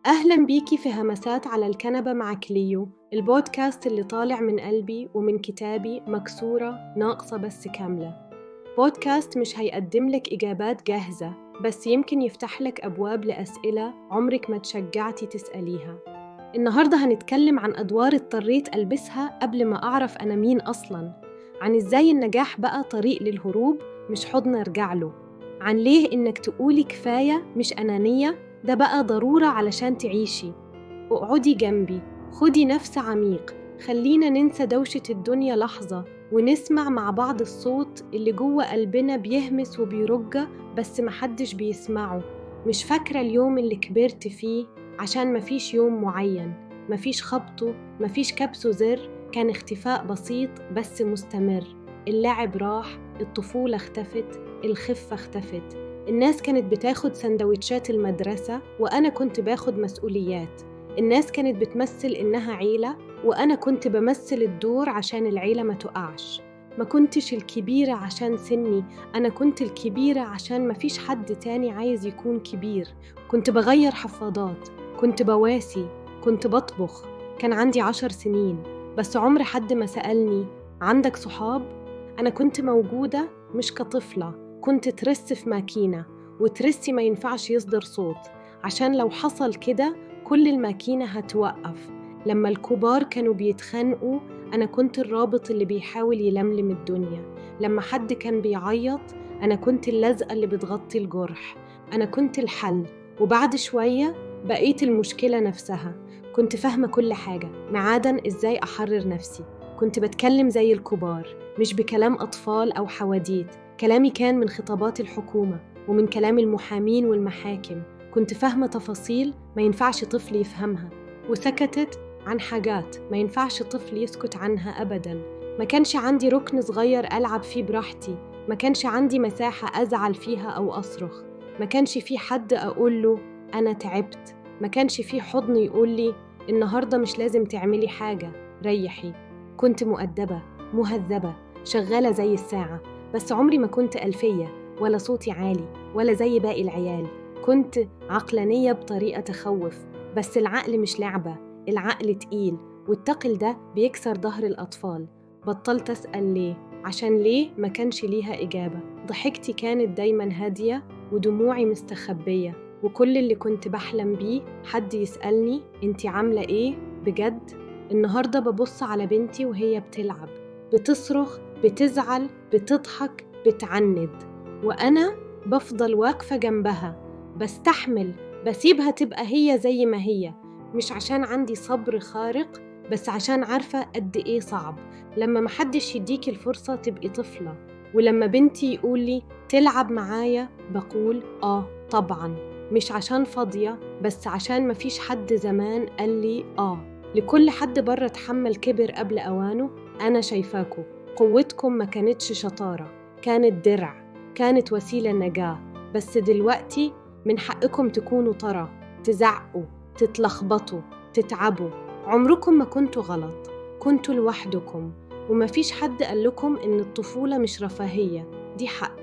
أهلاً بيكي في همسات على الكنبة مع كليو، البودكاست اللي طالع من قلبي ومن كتابي مكسورة ناقصة بس كاملة. بودكاست مش هيقدم لك إجابات جاهزة، بس يمكن يفتح لك أبواب لأسئلة عمرك ما تشجعتي تسأليها. النهاردة هنتكلم عن أدوار اضطريت ألبسها قبل ما أعرف أنا مين أصلاً، عن إزاي النجاح بقى طريق للهروب مش حضن أرجع له، عن ليه إنك تقولي كفاية مش أنانية ده بقى ضرورة علشان تعيشي. اقعدي جنبي، خدي نفس عميق، خلينا ننسى دوشة الدنيا لحظة ونسمع مع بعض الصوت اللي جوه قلبنا بيهمس وبيرج بس محدش بيسمعه. مش فاكرة اليوم اللي كبرت فيه عشان مفيش يوم معين، مفيش خبطه، مفيش كبسه زر، كان اختفاء بسيط بس مستمر. اللعب راح، الطفولة اختفت، الخفة اختفت. الناس كانت بتاخد سندوتشات المدرسة وأنا كنت باخد مسؤوليات. الناس كانت بتمثل إنها عيلة وأنا كنت بمثل الدور عشان العيلة ما تقعش. ما كنتش الكبيرة عشان سني، أنا كنت الكبيرة عشان مفيش حد تاني عايز يكون كبير. كنت بغير حفاضات، كنت بواسي، كنت بطبخ. كان عندي 10 سنين بس عمر حد ما سألني عندك صحاب؟ أنا كنت موجودة مش كطفلة، كنت ترس في ماكينة، وترسي ما ينفعش يصدر صوت عشان لو حصل كده كل الماكينة هتوقف. لما الكبار كانوا بيتخانقوا أنا كنت الرابط اللي بيحاول يلملم الدنيا. لما حد كان بيعيط أنا كنت اللزقة اللي بتغطي الجرح. أنا كنت الحل، وبعد شوية بقيت المشكلة نفسها. كنت فاهمة كل حاجة ما عدا إزاي أحرر نفسي. كنت بتكلم زي الكبار مش بكلام أطفال أو حواديت. كلامي كان من خطابات الحكومة ومن كلام المحامين والمحاكم. كنت فاهمة تفاصيل ما ينفعش طفل يفهمها، وسكتت عن حاجات ما ينفعش طفل يسكت عنها أبداً. ما كانش عندي ركن صغير ألعب فيه براحتي، ما كانش عندي مساحة أزعل فيها أو أصرخ، ما كانش في حد أقول له أنا تعبت، ما كانش في حضن يقول لي النهاردة مش لازم تعملي حاجة، ريحي. كنت مؤدبة، مهذبة، شغالة زي الساعة، بس عمري ما كنت ألفية ولا صوتي عالي ولا زي باقي العيال. كنت عقلانية بطريقة تخوف، بس العقل مش لعبة، العقل تقيل، والتقل ده بيكسر ظهر الأطفال. بطلت أسأل ليه، عشان ليه ما كانش ليها إجابة. ضحكتي كانت دايما هادية ودموعي مستخبية، وكل اللي كنت بحلم بيه حد يسألني انتي عاملة ايه بجد. النهاردة ببص على بنتي وهي بتلعب، بتصرخ، بتزعل، بتضحك، بتعند، وأنا بفضل واقفة جنبها، بستحمل، بسيبها تبقى هي زي ما هي. مش عشان عندي صبر خارق، بس عشان عارفة قد إيه صعب لما محدش يديكي الفرصة تبقي طفلة. ولما بنتي يقولي تلعب معايا بقول طبعا، مش عشان فاضية، بس عشان مفيش حد زمان قالي لكل حد بره اتحمل كبر قبل أوانه. أنا شايفاكوا، قوتكم ما كانتش شطارة، كانت درع، كانت وسيلة نجاة. بس دلوقتي من حقكم تكونوا طرى، تزعقوا، تتلخبطوا، تتعبوا. عمركم ما كنتوا غلط، كنتوا لوحدكم، ومفيش حد قالكم إن الطفولة مش رفاهية، دي حق.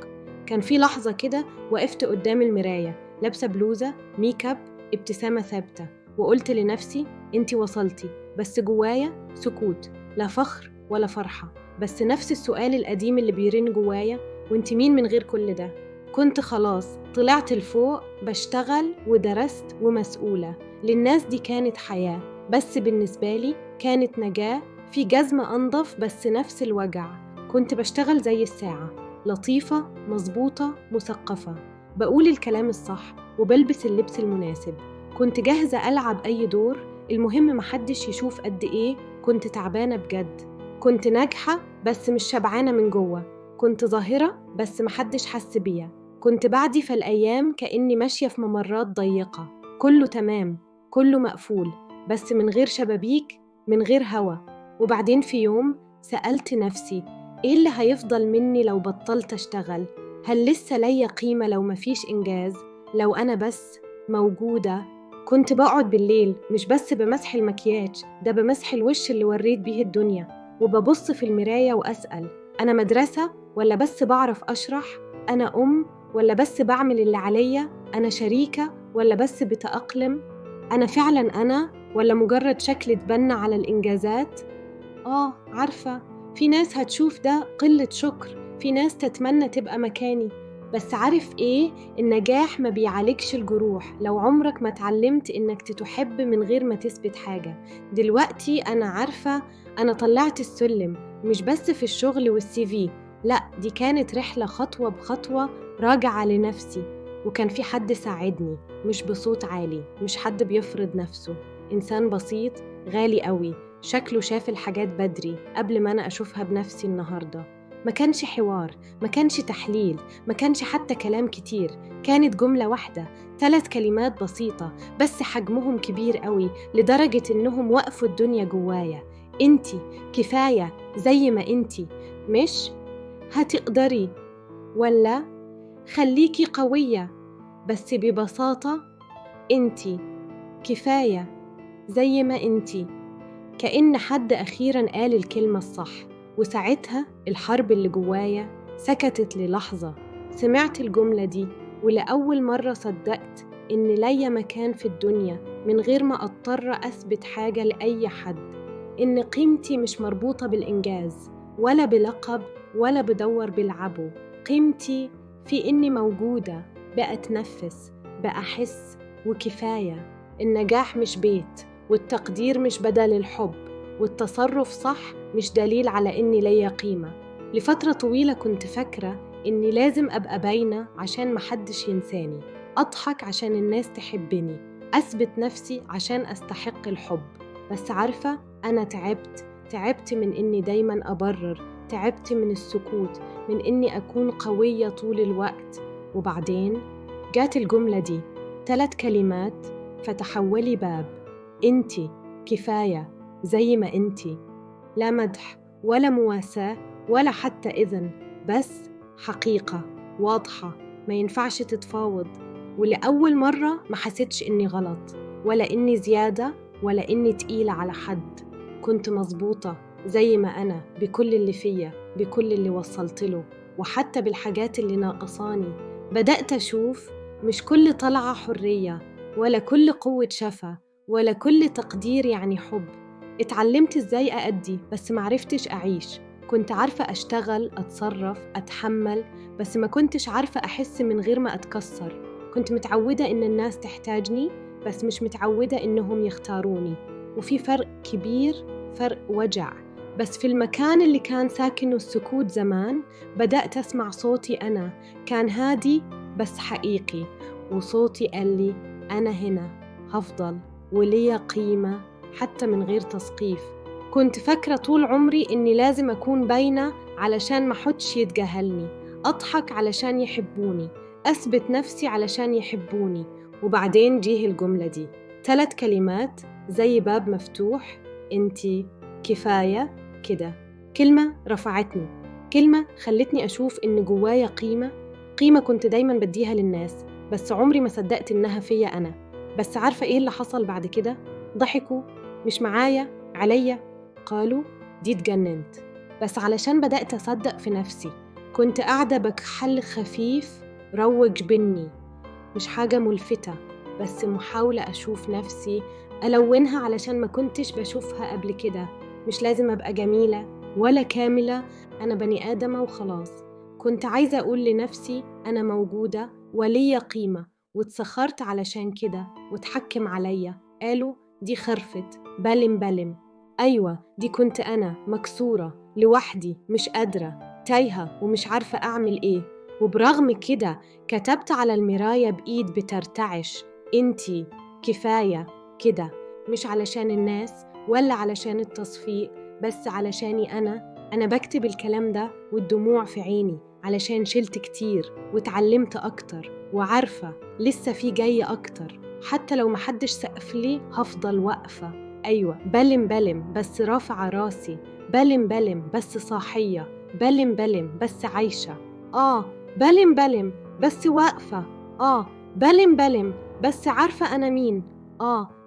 كان في لحظة كده وقفت قدام المراية لابسة بلوزة، ميك اب، ابتسامة ثابتة، وقلت لنفسي انتي وصلتي، بس جوايا سكوت، لا فخر ولا فرحة، بس نفس السؤال القديم اللي بيرن جوايا، وانتي مين من غير كل ده؟ كنت خلاص طلعت لفوق، بشتغل ودرست ومسؤولة. للناس دي كانت حياة، بس بالنسبة لي كانت نجاة. في جزمة أنظف بس نفس الوجع. كنت بشتغل زي الساعة، لطيفة، مظبوطة، مثقفة، بقول الكلام الصح وبلبس اللبس المناسب. كنت جاهزة ألعب أي دور، المهم محدش يشوف قد إيه كنت تعبانة بجد. كنت ناجحة بس مش شبعانة من جوه. كنت ظاهرة بس محدش حس بيا. كنت بعدي في الأيام كأني ماشية في ممرات ضيقة، كله تمام، كله مقفول، بس من غير شبابيك، من غير هوا. وبعدين في يوم سألت نفسي إيه اللي هيفضل مني لو بطلت أشتغل؟ هل لسه ليا قيمة لو مفيش إنجاز؟ لو أنا بس موجودة؟ كنت بقعد بالليل مش بس بمسح المكياج، ده بمسح الوش اللي وريت بيه الدنيا، وببص في المراية وأسأل أنا مدرسة ولا بس بعرف أشرح؟ أنا أم ولا بس بعمل اللي عليا؟ أنا شريكة ولا بس بتأقلم؟ أنا فعلاً أنا ولا مجرد شكل اتبنى على الإنجازات؟ عارفة، في ناس هتشوف ده قلة شكر، في ناس تتمنى تبقى مكاني. بس عارف إيه؟ النجاح ما بيعالجش الجروح لو عمرك ما اتعلمت إنك تحب من غير ما تثبت حاجة. دلوقتي أنا عارفة أنا طلعت السلم، مش بس في الشغل والسي في، لأ دي كانت رحلة خطوة بخطوة راجعة لنفسي. وكان في حد ساعدني، مش بصوت عالي، مش حد بيفرض نفسه، إنسان بسيط غالي قوي، شكله شاف الحاجات بدري قبل ما أنا أشوفها بنفسي النهاردة. ما كانش حوار، ما كانش تحليل، ما كانش حتى كلام كتير، كانت جملة واحدة، 3 كلمات بسيطة بس حجمهم كبير قوي لدرجة إنهم وقفوا الدنيا جوايا. انتي كفاية زي ما انتي، مش هتقدري، ولا خليكي قوية. بس ببساطة انتي كفاية زي ما انتي. كأن حد أخيراً قال الكلمة الصح، وساعتها الحرب اللي جوايا سكتت للحظة. سمعت الجملة دي ولأول مرة صدقت إن ليا مكان في الدنيا من غير ما أضطر أثبت حاجة لأي حد، إن قيمتي مش مربوطة بالإنجاز ولا بلقب ولا بدور بلعبه. قيمتي في إني موجودة، بأتنفس، بأحس، وكفاية. النجاح مش بيت، والتقدير مش بدل الحب، والتصرف صح مش دليل على إني ليا قيمة. لفترة طويلة كنت فاكرة إني لازم أبقى باينة عشان محدش ينساني، أضحك عشان الناس تحبني، أثبت نفسي عشان أستحق الحب. بس عارفة، أنا تعبت من إني دايماً أبرر، تعبت من السكوت، من إني أكون قوية طول الوقت. وبعدين جات الجملة دي، 3 كلمات فتحوا لي باب. انتي كفاية زي ما انتي. لا مدح ولا مواساة ولا حتى إذن، بس حقيقة واضحة ما ينفعش تتفاوض. ولأول مرة ما حسيتش إني غلط، ولا إني زيادة، ولا إني تقيلة على حد. كنت مظبوطة زي ما أنا، بكل اللي فيا، بكل اللي وصلت له، وحتى بالحاجات اللي ناقصاني. بدأت أشوف مش كل طلعة حرية، ولا كل قوة شفا، ولا كل تقدير يعني حب. اتعلمت ازاي أأدي بس معرفتش أعيش. كنت عارفة أشتغل، أتصرف، أتحمل، بس ما كنتش عارفة أحس من غير ما أتكسر. كنت متعودة إن الناس تحتاجني، بس مش متعودة إنهم يختاروني. وفي فرق كبير، فرق وجع. بس في المكان اللي كان ساكنه السكوت زمان، بدأت أسمع صوتي أنا، كان هادي بس حقيقي. وصوتي قال لي أنا هنا، هفضل، وليا قيمة حتى من غير تسقيف. كنت فاكرة طول عمري إني لازم أكون باينة علشان ما حدش يتجاهلني، أضحك علشان يحبوني، أثبت نفسي علشان يحبوني. وبعدين جيه الجملة دي، 3 كلمات زي باب مفتوح، انتي كفاية كده. كلمة رفعتني، كلمة خلتني أشوف إن جوايا قيمة كنت دايماً بديها للناس، بس عمري ما صدقت إنها فيا أنا. بس عارفة إيه اللي حصل بعد كده؟ ضحكوا، مش معايا، عليا، قالوا دي اتجننت. بس علشان بدأت أصدق في نفسي. كنت قاعدة بكحل خفيف روج بني، مش حاجة ملفتة، بس محاولة أشوف نفسي، ألونها علشان ما كنتش بشوفها قبل كده. مش لازم أبقى جميلة ولا كاملة، أنا بني آدمة وخلاص. كنت عايزة أقول لنفسي أنا موجودة وليا قيمة، واتسخرت علشان كده وتحكم عليا. قالوا دي خرفت، بلم. أيوة، دي كنت أنا، مكسورة، لوحدي، مش قادرة، تايهة ومش عارفة أعمل إيه. وبرغم كده كتبت على المراية بإيد بترتعش، انتي كفاية كده. مش علشان الناس ولا علشان التصفيق، بس علشاني أنا بكتب الكلام ده والدموع في عيني، علشان شلت كتير واتعلمت أكتر، وعارفة لسه في جاي أكتر. حتى لو محدش سقف لي هفضل واقفة. أيوة، بلم بس رافعة راسي، بلم بس صاحية، بلم بس عايشة. بلم بس واقفة. بلم بس عارفة أنا مين.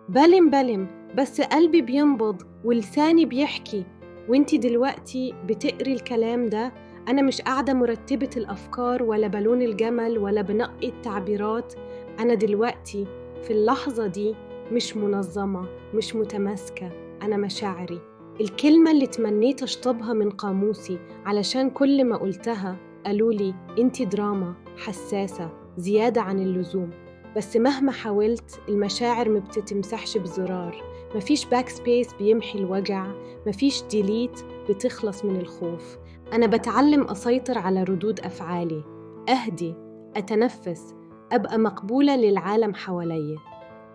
بلم بس قلبي بينبض ولساني بيحكي. وانتي دلوقتي بتقري الكلام ده، أنا مش قاعدة مرتبة الأفكار ولا بلون الجمل ولا بنقي التعبيرات. أنا دلوقتي في اللحظة دي مش منظمة، مش متماسكة. أنا مشاعري. الكلمة اللي تمنيت أشطبها من قاموسي علشان كل ما قلتها قالولي انتي دراما، حساسة، زيادة عن اللزوم. بس مهما حاولت المشاعر ما بتتمسحش بزرار، مفيش باك سبيس بيمحي الوجع، مفيش ديليت بتخلص من الخوف. أنا بتعلم أسيطر على ردود أفعالي، أهدي، أتنفس، أبقى مقبولة للعالم حواليا.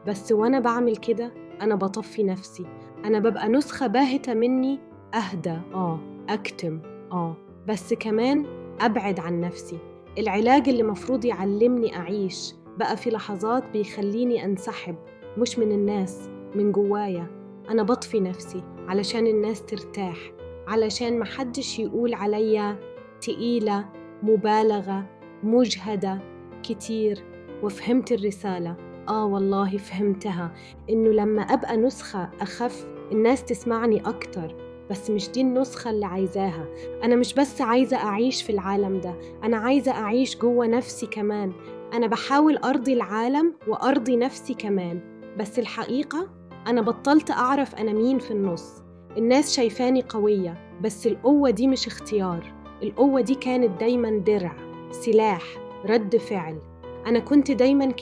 بس وأنا بعمل كده أنا بطفي نفسي، أنا ببقى نسخة باهتة مني، أهدى أكتم بس كمان أبعد عن نفسي. العلاج اللي مفروض يعلمني أعيش بقى في لحظات بيخليني أنسحب، مش من الناس، من جوايا. أنا بطفي نفسي علشان الناس ترتاح، علشان محدش يقول عليا تقيلة، مبالغة، مجهدة كتير. وفهمت الرسالة، والله فهمتها، إنه لما أبقى نسخة أخف الناس تسمعني أكتر. بس مش دي النسخة اللي عايزاها. أنا مش بس عايزة أعيش في العالم ده، أنا عايزة أعيش جوه نفسي كمان. أنا بحاول أرضي العالم وأرضي نفسي كمان، بس الحقيقة أنا بطلت أعرف أنا مين في النص. الناس شايفاني قوية، بس القوة دي مش اختيار، القوة دي كانت دايما درع، سلاح، رد فعل. أنا كنت دايما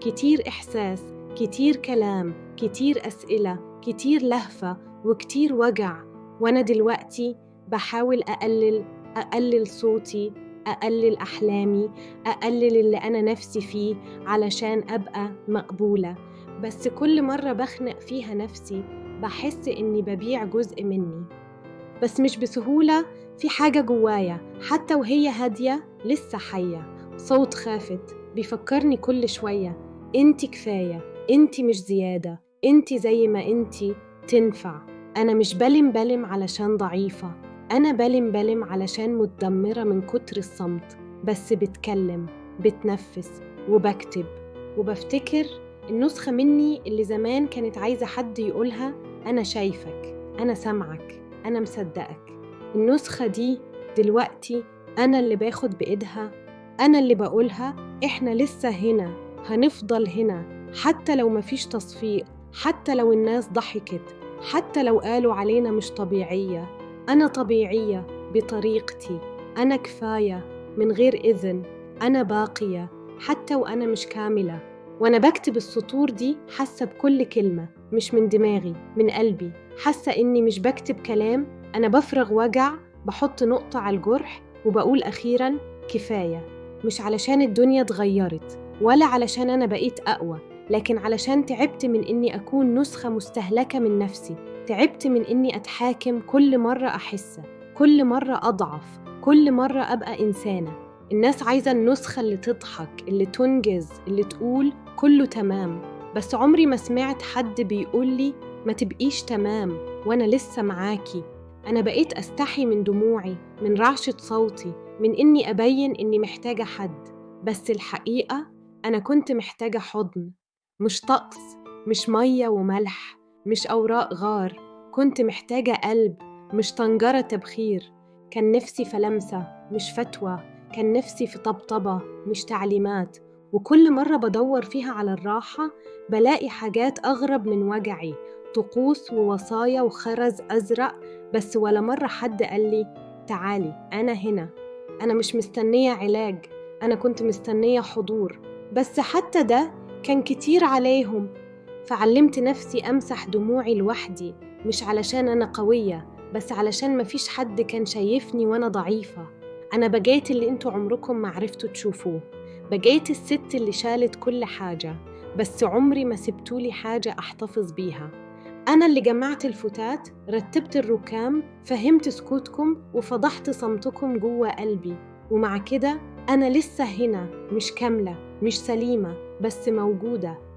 كتير إحساس، كتير كلام، كتير أسئلة، كتير لهفة، وكتير وجع. وأنا دلوقتي بحاول أقلل صوتي، أقلل أحلامي، أقلل اللي أنا نفسي فيه علشان أبقى مقبولة. بس كل مرة بخنق فيها نفسي بحس إني ببيع جزء مني. بس مش بسهولة، في حاجة جوايا حتى وهي هادية لسه حية، صوت خافت بيفكرني كل شوية انتي كفاية، انتي مش زيادة، انتي زي ما انتي تنفع. أنا مش بلم علشان ضعيفة، أنا بلم علشان متدمرة من كتر الصمت، بس بتكلم، بتنفس، وبكتب، وبفتكر النسخة مني اللي زمان كانت عايزة حد يقولها أنا شايفك، أنا سامعك، أنا مصدقك. النسخة دي دلوقتي أنا اللي باخد بإيدها، أنا اللي بقولها إحنا لسه هنا، هنفضل هنا حتى لو مفيش تصفيق، حتى لو الناس ضحكت، حتى لو قالوا علينا مش طبيعية. أنا طبيعية بطريقتي، أنا كفاية من غير إذن، أنا باقية حتى وأنا مش كاملة. وأنا بكتب السطور دي حاسة بكل كلمة، مش من دماغي، من قلبي، حاسة إني مش بكتب كلام، أنا بفرغ وجع، بحط نقطة على الجرح وبقول أخيراً كفاية. مش علشان الدنيا اتغيرت ولا علشان أنا بقيت أقوى، لكن علشان تعبت من إني أكون نسخة مستهلكة من نفسي، تعبت من إني أتحاكم كل مرة أحس، كل مرة أضعف، كل مرة أبقى إنسانة. الناس عايزة النسخة اللي تضحك، اللي تنجز، اللي تقول كله تمام. بس عمري ما سمعت حد بيقولي ما تبقيش تمام وأنا لسه معاكي. أنا بقيت أستحي من دموعي، من رعشة صوتي، من إني أبين إني محتاجة حد. بس الحقيقة أنا كنت محتاجة حضن، مش طقس، مش مية وملح، مش أوراق غار. كنت محتاجة قلب، مش طنجرة تبخير. كان نفسي في لمسة مش فتوى، كان نفسي في طبطبة مش تعليمات. وكل مرة بدور فيها على الراحة بلاقي حاجات أغرب من وجعي، طقوس ووصايا وخرز أزرق. بس ولا مرة حد قال لي تعالي أنا هنا. أنا مش مستنية علاج، أنا كنت مستنية حضور، بس حتى ده كان كتير عليهم. فعلمت نفسي أمسح دموعي لوحدي، مش علشان أنا قوية، بس علشان مفيش حد كان شايفني وأنا ضعيفة. أنا بقيت اللي انتوا عمركم ما عرفتوا تشوفوه، بقيت الست اللي شالت كل حاجة، بس عمري ما سبتولي حاجة أحتفظ بيها. أنا اللي جمعت الفتات، رتبت الركام، فهمت سكوتكم وفضحت صمتكم جوه قلبي. ومع كده أنا لسه هنا، مش كاملة، مش سليمة، بس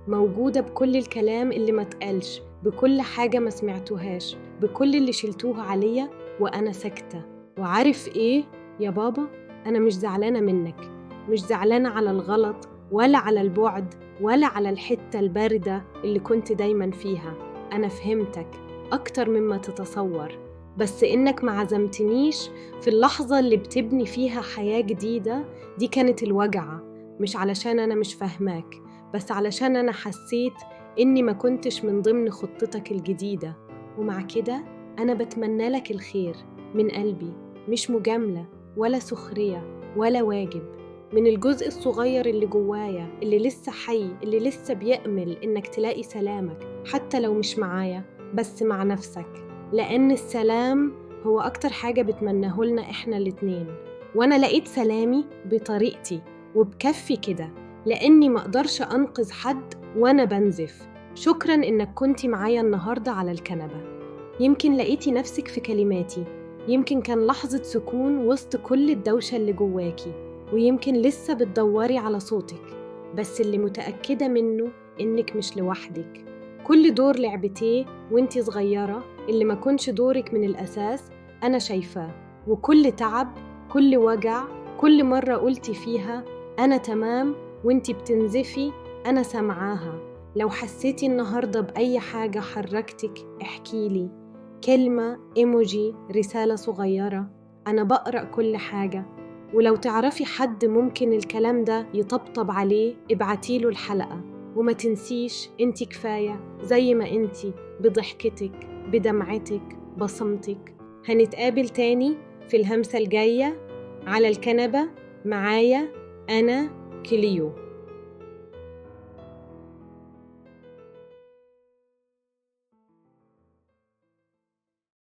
موجودة بكل الكلام اللي ما تقالش، بكل حاجة ما سمعتوهاش، بكل اللي شلتوه عليا وأنا ساكتة. وعارف إيه يا بابا؟ أنا مش زعلانة منك، مش زعلانة على الغلط ولا على البعد ولا على الحتة الباردة اللي كنت دايما فيها. أنا فهمتك أكتر مما تتصور، بس إنك ما عزمتنيش في اللحظة اللي بتبني فيها حياة جديدة دي كانت الوجعة. مش علشان أنا مش فاهماك، بس علشان أنا حسيت إني ما كنتش من ضمن خطتك الجديدة، ومع كده أنا بتمنى لك الخير من قلبي، مش مجاملة ولا سخرية ولا واجب، من الجزء الصغير اللي جوايا اللي لسه حي، اللي لسه بيأمل إنك تلاقي سلامك حتى لو مش معايا بس مع نفسك، لأن السلام هو أكتر حاجة بتمناه لنا إحنا الاتنين. وأنا لقيت سلامي بطريقتي وبكفي كده، لأني مقدرش أنقذ حد وأنا بنزف. شكراً إنك كنتي معايا النهاردة على الكنبة. يمكن لقيتي نفسك في كلماتي، يمكن كان لحظة سكون وسط كل الدوشة اللي جواكي، ويمكن لسه بتدوري على صوتك، بس اللي متأكدة منه إنك مش لوحدك. كل دور لعبتيه وإنتي صغيرة اللي ما كنش دورك من الأساس أنا شايفاه، وكل تعب، كل وجع، كل مرة قلتي فيها أنا تمام وإنتي بتنزفي أنا سمعاها. لو حسيتي النهاردة بأي حاجة حركتك احكيلي، كلمة، إيموجي، رسالة صغيرة، أنا بقرأ كل حاجة. ولو تعرفي حد ممكن الكلام ده يطبطب عليه ابعتيله الحلقة. وما تنسيش انتي كفاية زي ما انتي، بضحكتك، بدمعتك، بصمتك. هنتقابل تاني في الهمسة الجاية على الكنبة معايا أنا كليو.